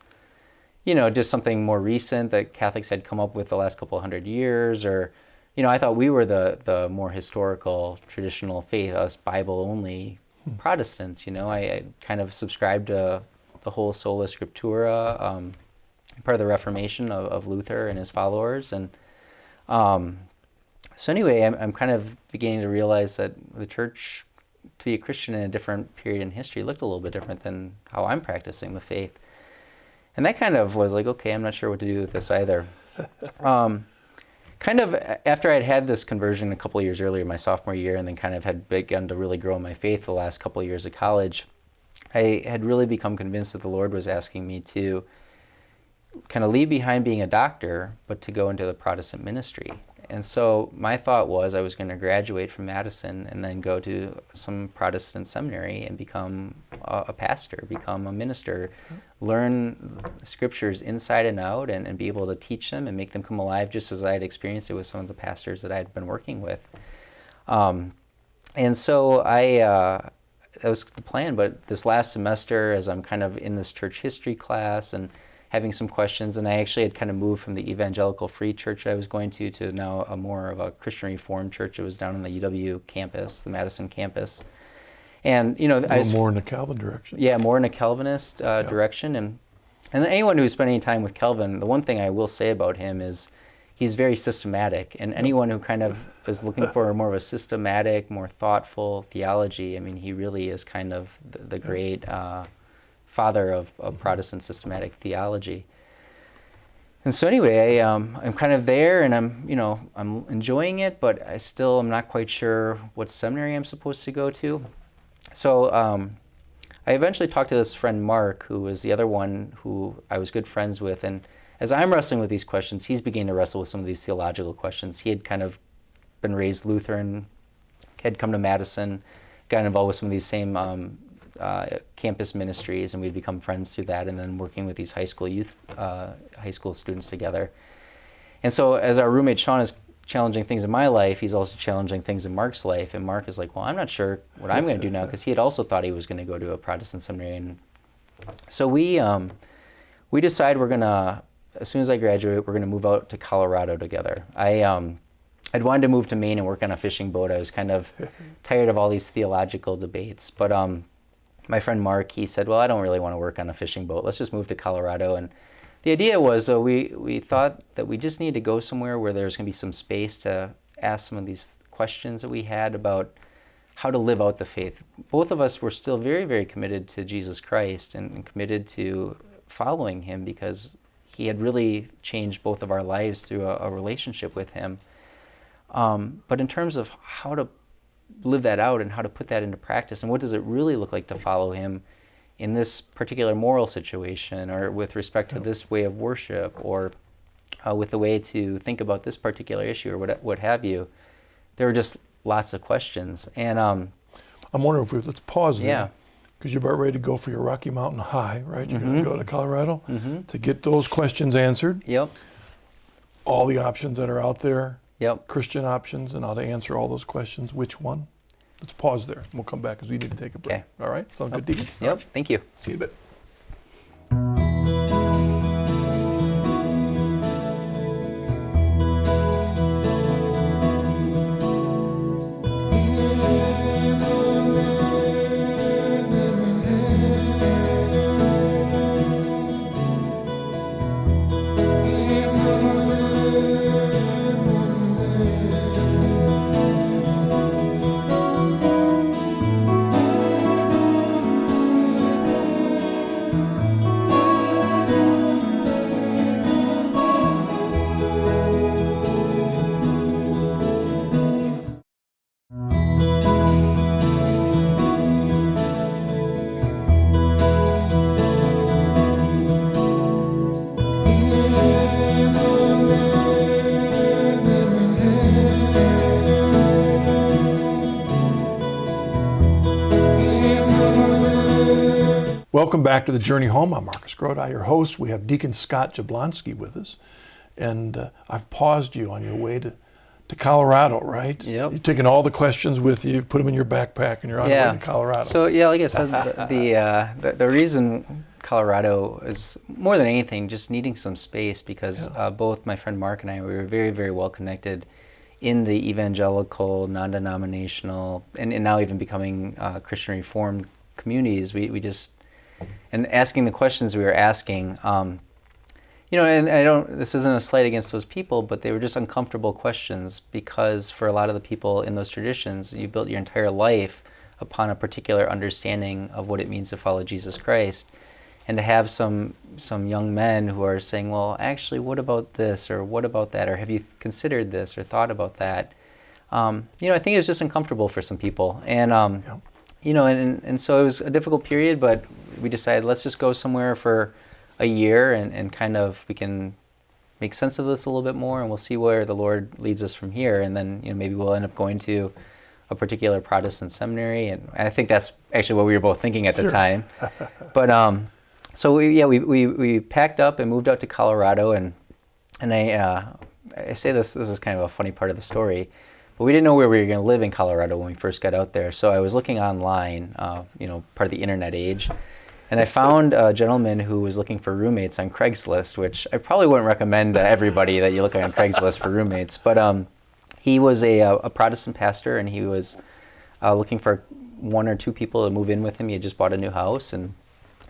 just something more recent that Catholics had come up with the last couple of 100 years, or, I thought we were the more historical, traditional faith, us Bible-only Protestants. I kind of subscribed to the whole sola scriptura, part of the Reformation of Luther and his followers, and so anyway, I'm kind of beginning to realize that the church, to be a Christian in a different period in history, looked a little bit different than how I'm practicing the faith. And that kind of was like, okay, I'm not sure what to do with this either. Kind of after I'd had this conversion a couple of years earlier, my sophomore year, and then kind of had begun to really grow in my faith the last couple of years of college, I had really become convinced that the Lord was asking me to kind of leave behind being a doctor, but to go into the Protestant ministry. And so my thought was I was going to graduate from Madison and then go to some Protestant seminary and become a pastor, become a minister, learn scriptures inside and out, and be able to teach them and make them come alive, just as I had experienced it with some of the pastors that I had been working with. And so that was the plan. But this last semester, as I'm kind of in this church history class and having some questions, and I actually had kind of moved from the evangelical free church I was going to now a more of a Christian Reformed church. It was down on the UW campus, the Madison campus. And, I was more in the Calvin direction. Yeah, more in a Calvinist direction. And anyone who's spent any time with Calvin, the one thing I will say about him is he's very systematic. And anyone who kind of is looking for more of a systematic, more thoughtful theology, I mean, he really is kind of the great father of Protestant systematic theology. And so anyway, I'm kind of there, and I'm enjoying it, but I'm not quite sure what seminary I'm supposed to go to. So I eventually talked to this friend Mark, who was the other one who I was good friends with, and as I'm wrestling with these questions, he's beginning to wrestle with some of these theological questions. He had kind of been raised Lutheran, had come to Madison, got involved with some of these same campus ministries, and we'd become friends through that, and then working with these high school students together. And so as our roommate Sean is challenging things in my life, he's also challenging things in Mark's life, and Mark is like, well, I'm not sure what I'm going to do now, because he had also thought he was going to go to a Protestant seminary. And so we decide we're going to, as soon as I graduate, we're going to move out to Colorado together. I'd wanted to move to Maine and work on a fishing boat. I was kind of tired of all these theological debates, but my friend Mark, he said, well, I don't really want to work on a fishing boat. Let's just move to Colorado. And the idea was, we thought that we just needed to go somewhere where there's going to be some space to ask some of these questions that we had about how to live out the faith. Both of us were still very, very committed to Jesus Christ and committed to following him, because he had really changed both of our lives through a relationship with him. But in terms of how to live that out and how to put that into practice, and what does it really look like to follow him in this particular moral situation, or with respect to this way of worship, or with the way to think about this particular issue, or what have you, there were just lots of questions. And I'm wondering if let's pause there. Yeah. Because you're about ready to go for your Rocky Mountain High, right? You're going to go to Colorado to get those questions answered. Yep. All the options that are out there. Yep. Christian options, and how to answer all those questions. Which one? Let's pause there. We'll come back because we need to take a break. Okay. All right? Sound good, Deacon? Yep. All right. Thank you. See you in a bit. Welcome back to The Journey Home. I'm Marcus Grodi, your host. We have Deacon Scott Jablonski with us. And I've paused you on your way to Colorado, right? Yep. You've taken all the questions with you, put them in your backpack, and you're on your way to Colorado. So, like I said, the reason Colorado is more than anything just needing some space because both my friend Mark and I, we were very, very well connected in the evangelical, non-denominational, and now even becoming Christian Reformed communities. We just, and asking the questions we were asking, and this isn't a slight against those people, but they were just uncomfortable questions because for a lot of the people in those traditions, you built your entire life upon a particular understanding of what it means to follow Jesus Christ. And to have some young men who are saying, well, actually, what about this, or what about that, or have you considered this, or thought about that? I think it was just uncomfortable for some people. And, and so it was a difficult period, but we decided let's just go somewhere for a year and kind of we can make sense of this a little bit more, and we'll see where the Lord leads us from here. And then, maybe we'll end up going to a particular Protestant seminary. And I think that's actually what we were both thinking at the time. But, so we packed up and moved out to Colorado, and I say this is kind of a funny part of the story, but we didn't know where we were going to live in Colorado when we first got out there. So I was looking online, part of the internet age, and I found a gentleman who was looking for roommates on Craigslist, which I probably wouldn't recommend to everybody that you look on Craigslist for roommates. But he was a Protestant pastor, and he was looking for one or two people to move in with him. He had just bought a new house, and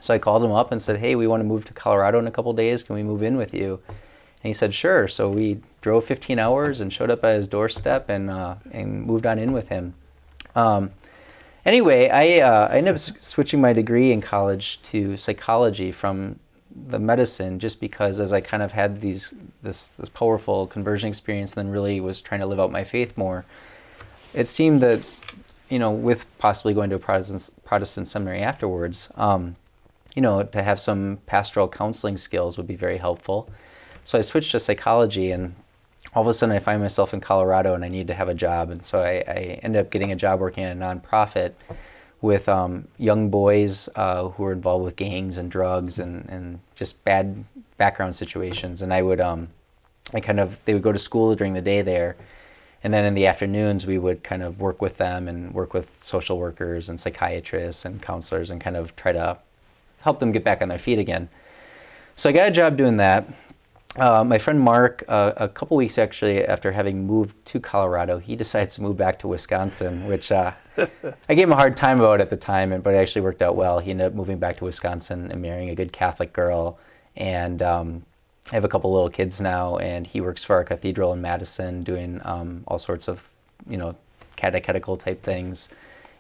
so I called him up and said, hey, we want to move to Colorado in a couple days. Can we move in with you? And he said, sure. So we drove 15 hours and showed up at his doorstep and moved on in with him. Anyway, I ended up switching my degree in college to psychology from the medicine, just because as I kind of had this powerful conversion experience and then really was trying to live out my faith more, it seemed that, with possibly going to a Protestant seminary afterwards, to have some pastoral counseling skills would be very helpful. So I switched to psychology, and all of a sudden I find myself in Colorado and I need to have a job. And so I ended up getting a job working at a nonprofit with young boys who were involved with gangs and drugs and just bad background situations. And they would go to school during the day there. And then in the afternoons, we would kind of work with them and work with social workers and psychiatrists and counselors and kind of try to help them get back on their feet again. So I got a job doing that. My friend Mark, a couple weeks actually after having moved to Colorado, he decides to move back to Wisconsin, which I gave him a hard time about at the time, but it actually worked out well. He ended up moving back to Wisconsin and marrying a good Catholic girl, and I have a couple little kids now, and he works for our cathedral in Madison doing all sorts of, catechetical type things.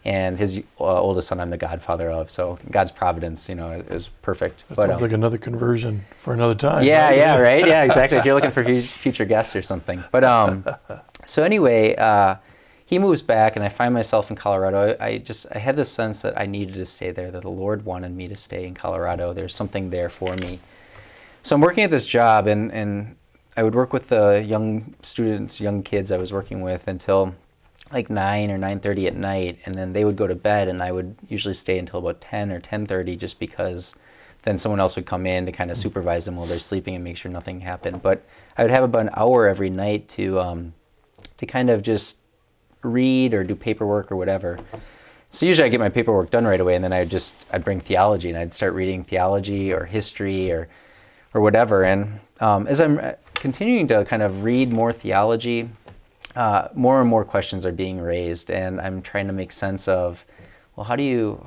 And his oldest son I'm the godfather of, so God's providence, it was perfect. That sounds like another conversion for another time. Yeah, right? Yeah, right? Yeah, exactly. If you're looking for future guests or something. But so anyway, he moves back, and I find myself in Colorado. I had this sense that I needed to stay there, that the Lord wanted me to stay in Colorado. There's something there for me. So I'm working at this job, and I would work with the young students, young kids I was working with until like 9 or 9:30 at night, and then they would go to bed, and I would usually stay until about 10 or 10:30 just because then someone else would come in to kind of supervise them while they're sleeping and make sure nothing happened. But I would have about an hour every night to kind of just read or do paperwork or whatever. So usually I get my paperwork done right away, and then I'd bring theology, and I'd start reading theology or history or whatever. And as I'm continuing to kind of read more theology, more and more questions are being raised, and I'm trying to make sense of, well, how do you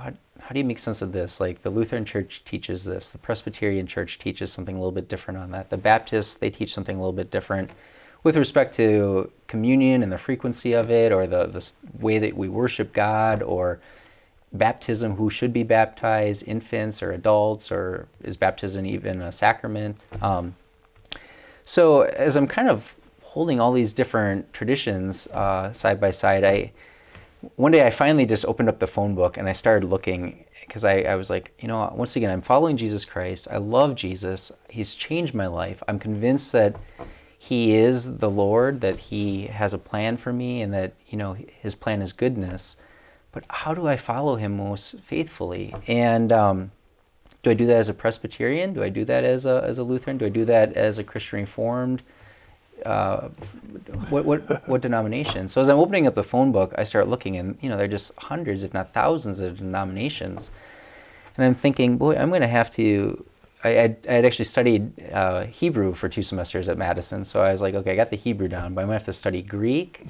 make sense of this? Like the Lutheran Church teaches this, the Presbyterian Church teaches something a little bit different on that. The Baptists, they teach something a little bit different with respect to communion and the frequency of it, or the way that we worship God, or baptism, who should be baptized, infants or adults, or is baptism even a sacrament? So as I'm kind of holding all these different traditions side by side, one day I finally just opened up the phone book and I started looking, because I was like, once again, I'm following Jesus Christ. I love Jesus. He's changed my life. I'm convinced that he is the Lord, that he has a plan for me, and that, his plan is goodness. But how do I follow him most faithfully? And do I do that as a Presbyterian? Do I do that as a Lutheran? Do I do that as a Christian Reformed? What denomination? So as I'm opening up the phone book, I start looking, and there are just hundreds, if not thousands, of denominations. And I'm thinking, boy, I'm going to have to. I had actually studied Hebrew for 2 semesters at Madison, so I was like, okay, I got the Hebrew down, but I'm going to have to study Greek.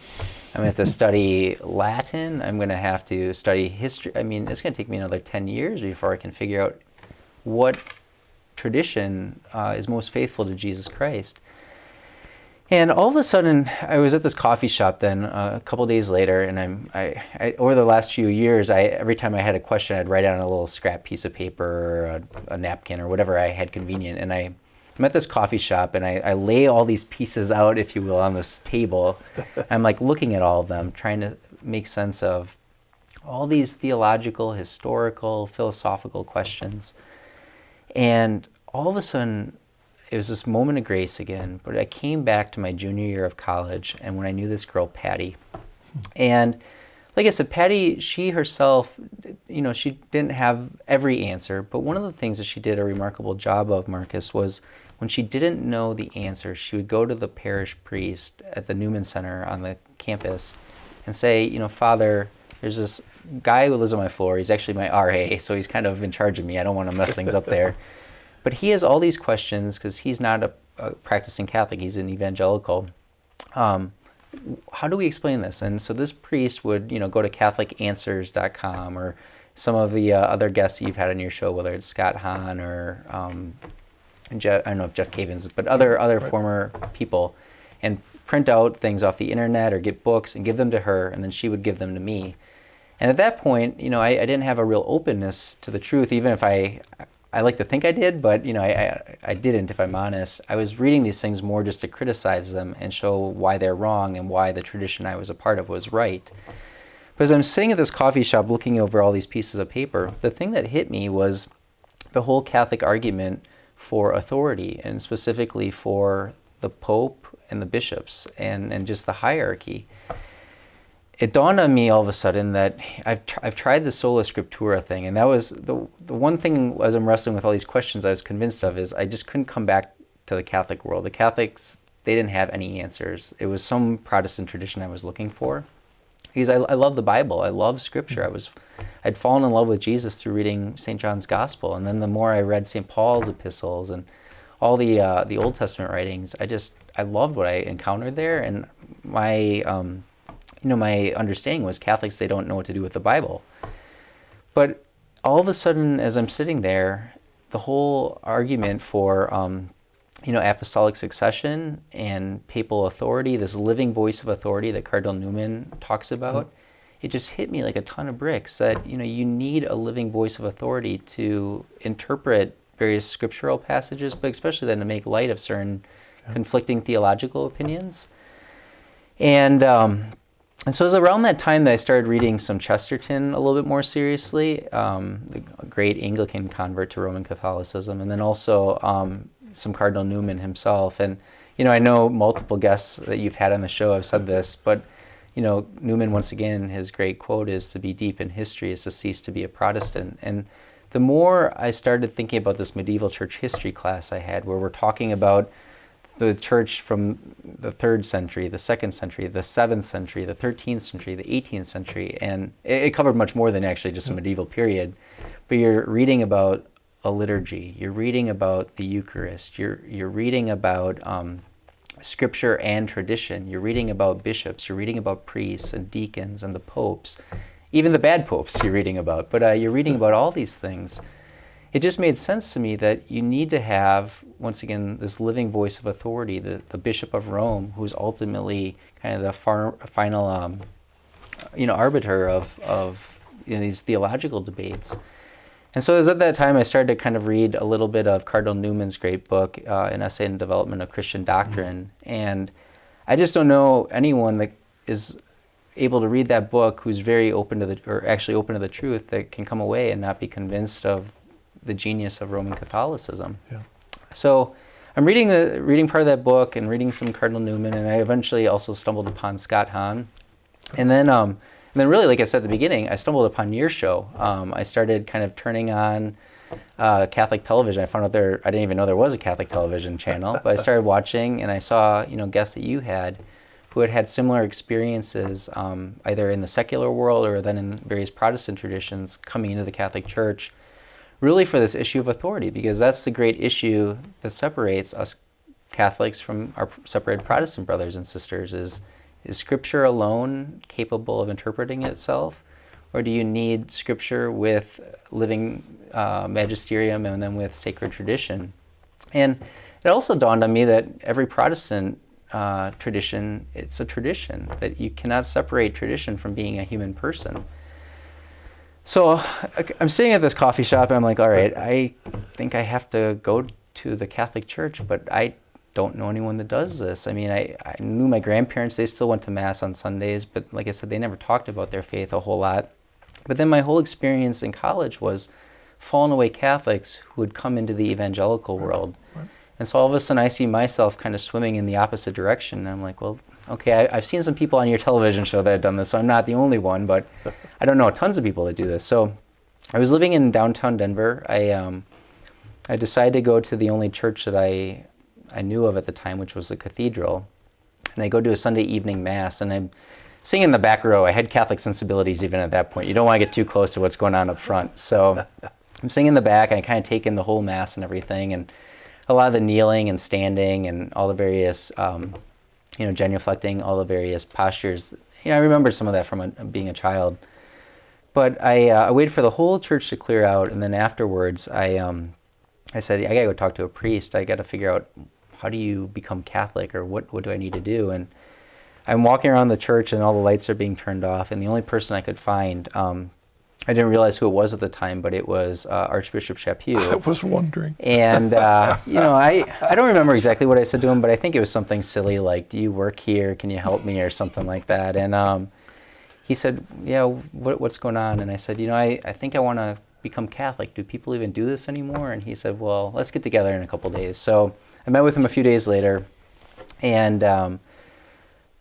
I'm going to have to study Latin. I'm going to have to study history. I mean, it's going to take me another 10 years before I can figure out what tradition is most faithful to Jesus Christ. And all of a sudden, I was at this coffee shop then a couple days later, and I over the last few years, every time I had a question, I'd write it on a little scrap piece of paper or a napkin or whatever I had convenient. And I'm at this coffee shop, and I lay all these pieces out, if you will, on this table. I'm like looking at all of them, trying to make sense of all these theological, historical, philosophical questions. And all of a sudden, it was this moment of grace again, but I came back to my junior year of college, and when I knew this girl, Patty. And like I said, Patty, she herself, she didn't have every answer, but one of the things that she did a remarkable job of, Marcus, was when she didn't know the answer, she would go to the parish priest at the Newman Center on the campus and say, Father, there's this guy who lives on my floor. He's actually my RA, so he's kind of in charge of me. I don't want to mess things up there. But he has all these questions because he's not a practicing Catholic. He's an evangelical. How do we explain this? And so this priest would, go to CatholicAnswers.com or some of the other guests that you've had on your show, whether it's Scott Hahn or Jeff, I don't know if Jeff Cavins, but other right. Former people, and print out things off the internet or get books and give them to her, and then she would give them to me. And at that point, I didn't have a real openness to the truth, even if I like to think I did, but I didn't, if I'm honest. I was reading these things more just to criticize them and show why they're wrong and why the tradition I was a part of was right. But as I'm sitting at this coffee shop looking over all these pieces of paper, the thing that hit me was the whole Catholic argument for authority, and specifically for the Pope and the bishops and just the hierarchy. It dawned on me all of a sudden that I've tried the sola scriptura thing, and that was the one thing as I'm wrestling with all these questions I was convinced of is I just couldn't come back to the Catholic world. The Catholics, they didn't have any answers. It was some Protestant tradition I was looking for. Because I love the Bible. I love Scripture. I'd fallen in love with Jesus through reading St. John's Gospel, and then the more I read St. Paul's epistles and all the Old Testament writings, I loved what I encountered there, and my my understanding was Catholics, they don't know what to do with the Bible. But all of a sudden, as I'm sitting there, the whole argument for, apostolic succession and papal authority, this living voice of authority that Cardinal Newman talks about, it just hit me like a ton of bricks that, you need a living voice of authority to interpret various scriptural passages, but especially then to make light of certain conflicting theological opinions. And so it was around that time that I started reading some Chesterton a little bit more seriously, the great Anglican convert to Roman Catholicism, and then also some Cardinal Newman himself. And, I know multiple guests that you've had on the show have said this, but, Newman, once again, his great quote is, "To be deep in history is to cease to be a Protestant." And the more I started thinking about this medieval church history class I had, where we're talking about the church from the 3rd century, the 2nd century, the 7th century, the 13th century, the 18th century, and it covered much more than actually just a medieval period. But you're reading about a liturgy, you're reading about the Eucharist, you're reading about scripture and tradition, you're reading about bishops, you're reading about priests and deacons and the popes, even the bad popes you're reading about, but you're reading about all these things. It just made sense to me that you need to have, once again, this living voice of authority, the Bishop of Rome, who's ultimately kind of the final, arbiter of these theological debates. And so it was at that time I started to kind of read a little bit of Cardinal Newman's great book, An Essay in the Development of Christian Doctrine. And I just don't know anyone that is able to read that book who's very open to the truth, that can come away and not be convinced of the genius of Roman Catholicism. Yeah. So I'm reading part of that book and reading some Cardinal Newman, and I eventually also stumbled upon Scott Hahn. And then really, like I said at the beginning, I stumbled upon your show. I started kind of turning on Catholic television. I found out I didn't even know there was a Catholic television channel, but I started watching, and I saw guests that you had who had similar experiences, either in the secular world or then in various Protestant traditions, coming into the Catholic Church, really for this issue of authority, because that's the great issue that separates us Catholics from our separated Protestant brothers and sisters. Is Scripture alone capable of interpreting itself, or do you need Scripture with living magisterium and then with sacred tradition? And it also dawned on me that every Protestant tradition, it's a tradition, that you cannot separate tradition from being a human person. So I'm sitting at this coffee shop and I'm like, all right, I think I have to go to the Catholic Church, but I don't know anyone that does this. I mean, I knew my grandparents, they still went to Mass on Sundays, but like I said, they never talked about their faith a whole lot. But then my whole experience in college was fallen away Catholics who would come into the evangelical world. Right. And so all of a sudden I see myself kind of swimming in the opposite direction. And I'm like, well, okay, I've seen some people on your television show that have done this, so I'm not the only one, but I don't know tons of people that do this. So I was living in downtown Denver. I decided to go to the only church that I knew of at the time, which was the cathedral. And I go to a Sunday evening Mass, and I'm sitting in the back row. I had Catholic sensibilities even at that point. You don't want to get too close to what's going on up front. So I'm sitting in the back, and I kind of take in the whole Mass and everything, and a lot of the kneeling and standing and all the various genuflecting, all the various postures. I remember some of that from being a child. But I waited for the whole church to clear out, and then afterwards I said, I gotta go talk to a priest. I gotta figure out, how do you become Catholic, or what do I need to do? And I'm walking around the church and all the lights are being turned off, and the only person I could find, I didn't realize who it was at the time, but it was Archbishop Chaput. I was wondering. And, I don't remember exactly what I said to him, but I think it was something silly like, do you work here? Can you help me? Or something like that. And he said, yeah, what's going on? And I said, I think I want to become Catholic. Do people even do this anymore? And he said, well, let's get together in a couple days. So I met with him a few days later, and,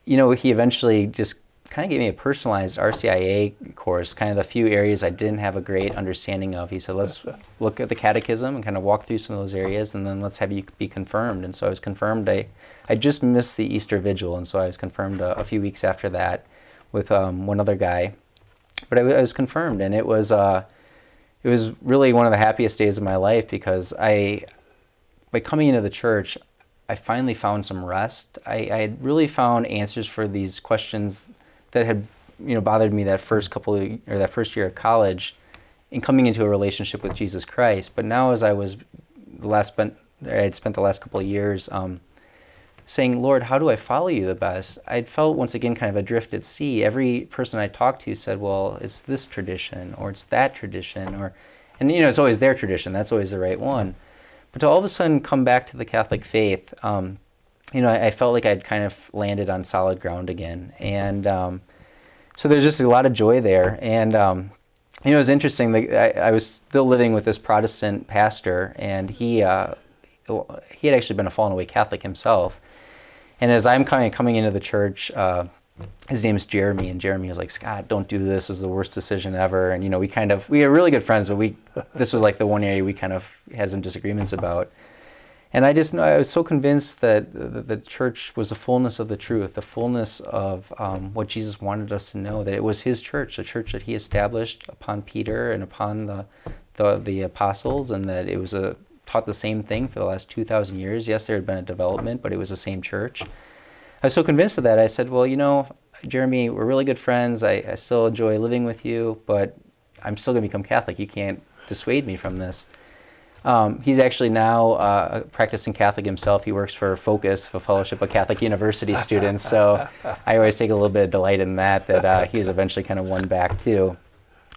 he eventually just kind of gave me a personalized RCIA course, kind of the few areas I didn't have a great understanding of. He said, let's look at the catechism and kind of walk through some of those areas, and then let's have you be confirmed. And so I was confirmed. I just missed the Easter Vigil, and so I was confirmed a few weeks after that with one other guy. But I was confirmed, and it was really one of the happiest days of my life, because by coming into the church, I finally found some rest. I had really found answers for these questions that had bothered me that first year of college, in coming into a relationship with Jesus Christ. But now, as I had spent the last couple of years saying, Lord, how do I follow you the best? I felt once again kind of adrift at sea. Every person I talked to said, well, it's this tradition, or it's that tradition, and it's always their tradition. That's always the right one. But to all of a sudden come back to the Catholic faith, I felt like I'd kind of landed on solid ground again. And so there's just a lot of joy there. And, it was interesting. I was still living with this Protestant pastor, and he had actually been a fallen away Catholic himself. And as I'm kind of coming into the church, his name is Jeremy, and Jeremy was like, Scott, don't do this. This is the worst decision ever. And, we are really good friends, but this was like the one area we kind of had some disagreements about. And I was so convinced that the church was the fullness of the truth, the fullness of what Jesus wanted us to know, that it was his church, the church that he established upon Peter and upon the apostles, and that it was taught the same thing for the last 2,000 years. Yes, there had been a development, but it was the same church. I was so convinced of that. I said, well, Jeremy, we're really good friends. I still enjoy living with you, but I'm still going to become Catholic. You can't dissuade me from this. He's actually now a practicing Catholic himself. He works for Focus, for Fellowship of Catholic University Students. So I always take a little bit of delight in that he was eventually kind of won back too.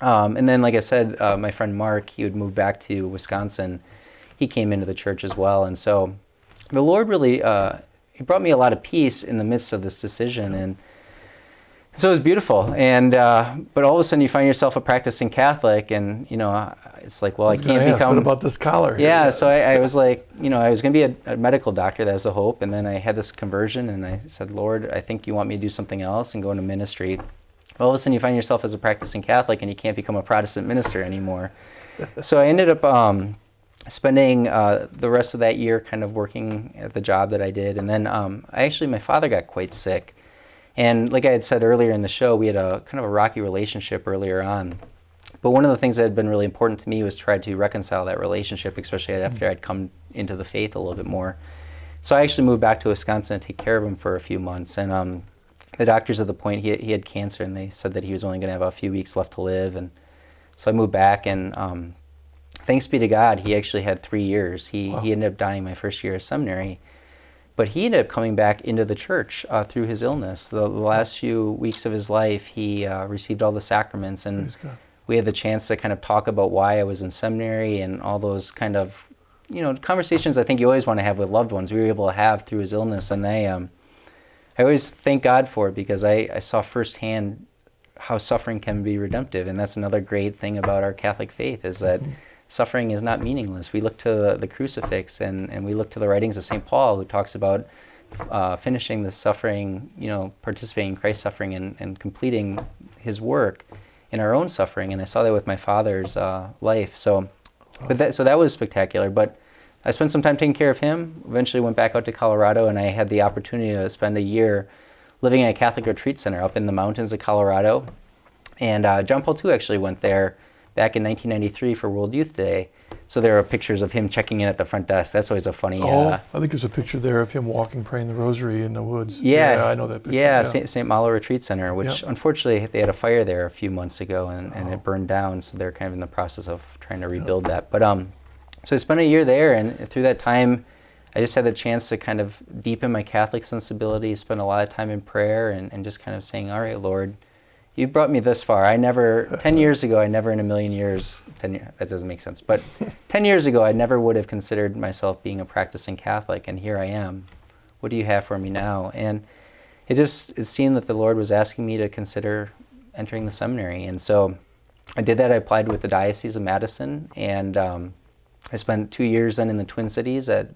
And then, like I said, my friend Mark, he would move back to Wisconsin. He came into the church as well. And so the Lord really, he brought me a lot of peace in the midst of this decision. And so it was beautiful. And but all of a sudden you find yourself a practicing Catholic, and it's like, well, I can't become. What about this collar? Yeah, so I was like, I was going to be a medical doctor. That's a hope. And then I had this conversion, and I said, Lord, I think you want me to do something else and go into ministry. All of a sudden you find yourself as a practicing Catholic, and you can't become a Protestant minister anymore. So I ended up spending the rest of that year kind of working at the job that I did. And then my father got quite sick. And like I had said earlier in the show, we had a kind of a rocky relationship earlier on. But one of the things that had been really important to me was try to reconcile that relationship, especially after I'd come into the faith a little bit more. So I actually moved back to Wisconsin to take care of him for a few months. And the doctors at the point, he had cancer, and they said that he was only going to have a few weeks left to live. And so I moved back, and thanks be to God, he actually had 3 years. He ended up dying my first year of seminary. But he ended up coming back into the church through his illness. The last few weeks of his life, he received all the sacraments, and we had the chance to kind of talk about why I was in seminary and all those kind of, conversations I think you always want to have with loved ones. We were able to have through his illness, and I always thank God for it, because I saw firsthand how suffering can be redemptive, and that's another great thing about our Catholic faith, is that suffering is not meaningless. We look to the crucifix, and we look to the writings of St. Paul, who talks about finishing the suffering, participating in Christ's suffering and completing his work in our own suffering. And I saw that with my father's life. So that was spectacular. But I spent some time taking care of him, eventually went back out to Colorado, and I had the opportunity to spend a year living in a Catholic retreat center up in the mountains of Colorado. And John Paul II actually went there back in 1993 for World Youth Day. So there are pictures of him checking in at the front desk. That's always a funny... I think there's a picture there of him walking, praying the rosary in the woods. Yeah, I know that picture. Yeah, St. Malo Retreat Center, which unfortunately they had a fire there a few months ago, and it burned down, so they're kind of in the process of trying to rebuild that. But so I spent a year there, and through that time, I just had the chance to kind of deepen my Catholic sensibility, spend a lot of time in prayer, and just kind of saying, all right, Lord, you brought me this far. 10 years ago, I never in a million years, that doesn't make sense, but 10 years ago, I never would have considered myself being a practicing Catholic, and here I am. What do you have for me now? And it seemed that the Lord was asking me to consider entering the seminary. And so I did that. I applied with the Diocese of Madison, and I spent 2 years then in the Twin Cities at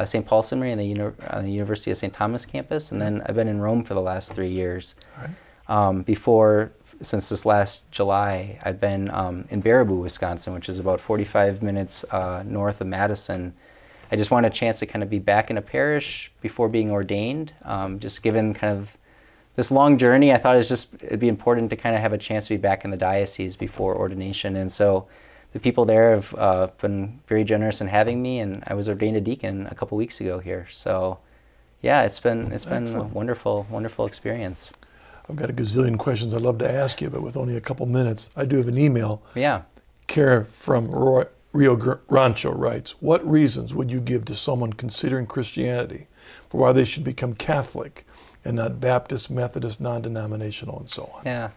St. Paul Seminary on the University of St. Thomas campus, and then I've been in Rome for the last 3 years. Right. Since this last July, I've been in Baraboo, Wisconsin, which is about 45 minutes north of Madison. I just wanted a chance to kind of be back in a parish before being ordained. Just given kind of this long journey, I thought it'd be important to kind of have a chance to be back in the diocese before ordination. And so the people there have been very generous in having me, and I was ordained a deacon a couple weeks ago here. So yeah, it's been a wonderful, wonderful experience. I've got a gazillion questions I'd love to ask you, but with only a couple minutes, I do have an email. Yeah. Kara from Rio Rancho writes, what reasons would you give to someone considering Christianity for why they should become Catholic and not Baptist, Methodist, non-denominational, and so on? Yeah.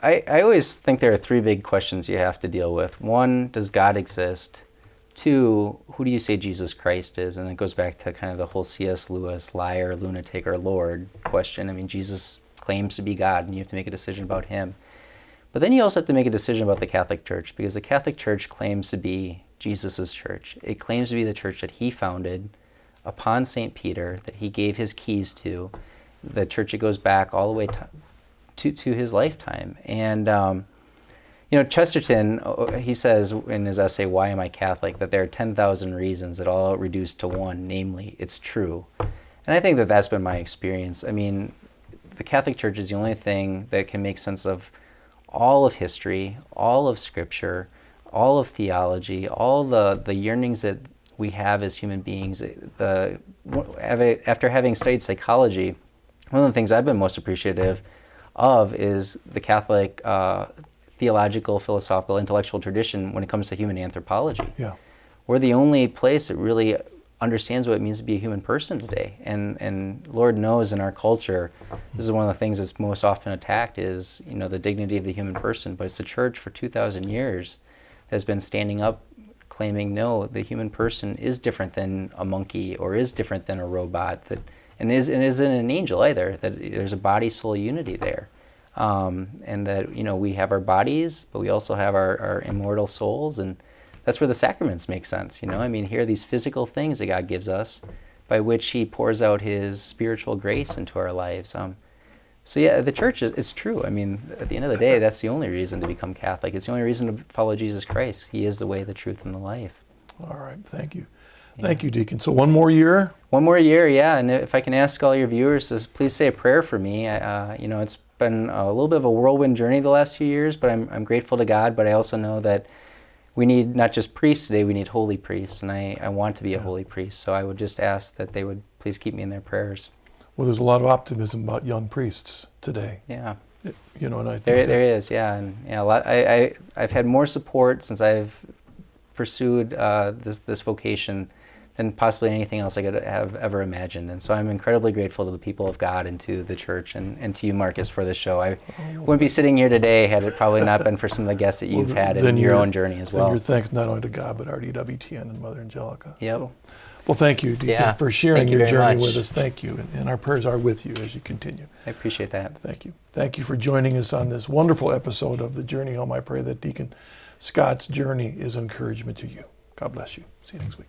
I always think there are 3 big questions you have to deal with. 1, does God exist? 2, who do you say Jesus Christ is? And it goes back to kind of the whole C.S. Lewis, liar, lunatic, or Lord question. I mean, Jesus claims to be God, and you have to make a decision about him. But then you also have to make a decision about the Catholic Church, because the Catholic Church claims to be Jesus' church. It claims to be the church that he founded upon St. Peter, that he gave his keys to, the church that goes back all the way to his lifetime. And Chesterton, he says in his essay, Why Am I Catholic?, that there are 10,000 reasons that all reduce to one, namely, it's true. And I think that that's been my experience. I mean, the Catholic Church is the only thing that can make sense of all of history, all of Scripture, all of theology, all the yearnings that we have as human beings. After having studied psychology, one of the things I've been most appreciative of is the Catholic theological, philosophical, intellectual tradition when it comes to human anthropology. Yeah. We're the only place that really understands what it means to be a human person today. And Lord knows in our culture, this is one of the things that's most often attacked is, the dignity of the human person. But it's the church for 2,000 years that has been standing up claiming, no, the human person is different than a monkey or is different than a robot, and isn't an angel either, that there's a body-soul unity there. And that, we have our bodies, but we also have our immortal souls, and that's where the sacraments make sense. Here are these physical things that God gives us by which he pours out his spiritual grace into our lives. So yeah, the church it's true. At the end of the day, that's the only reason to become Catholic. It's the only reason to follow Jesus Christ. He is the way, the truth, and the life. All right, thank you. Yeah. Thank you, Deacon. So one more year? One more year, yeah. And if I can ask all your viewers to please say a prayer for me. It's been a little bit of a whirlwind journey the last few years, but I'm grateful to God. But I also know that we need not just priests today, we need holy priests, and I want to be a holy priest. So I would just ask that they would please keep me in their prayers. Well, there's a lot of optimism about young priests today. Yeah. And I think there is, yeah, and a lot. I've had more support since I've pursued this vocation than possibly anything else I could have ever imagined, and so I'm incredibly grateful to the people of God and to the church and to you, Marcus, for this show. I wouldn't be sitting here today had it probably not been for some of the guests that you've had in your own journey as well. Then your thanks not only to God but our EWTN and Mother Angelica. Yep. So, well, thank you, Deacon, for sharing your journey with us. Thank you, and our prayers are with you as you continue. I appreciate that. Thank you. Thank you for joining us on this wonderful episode of The Journey Home. I pray that Deacon Scott's journey is encouragement to you. God bless you. See you next week.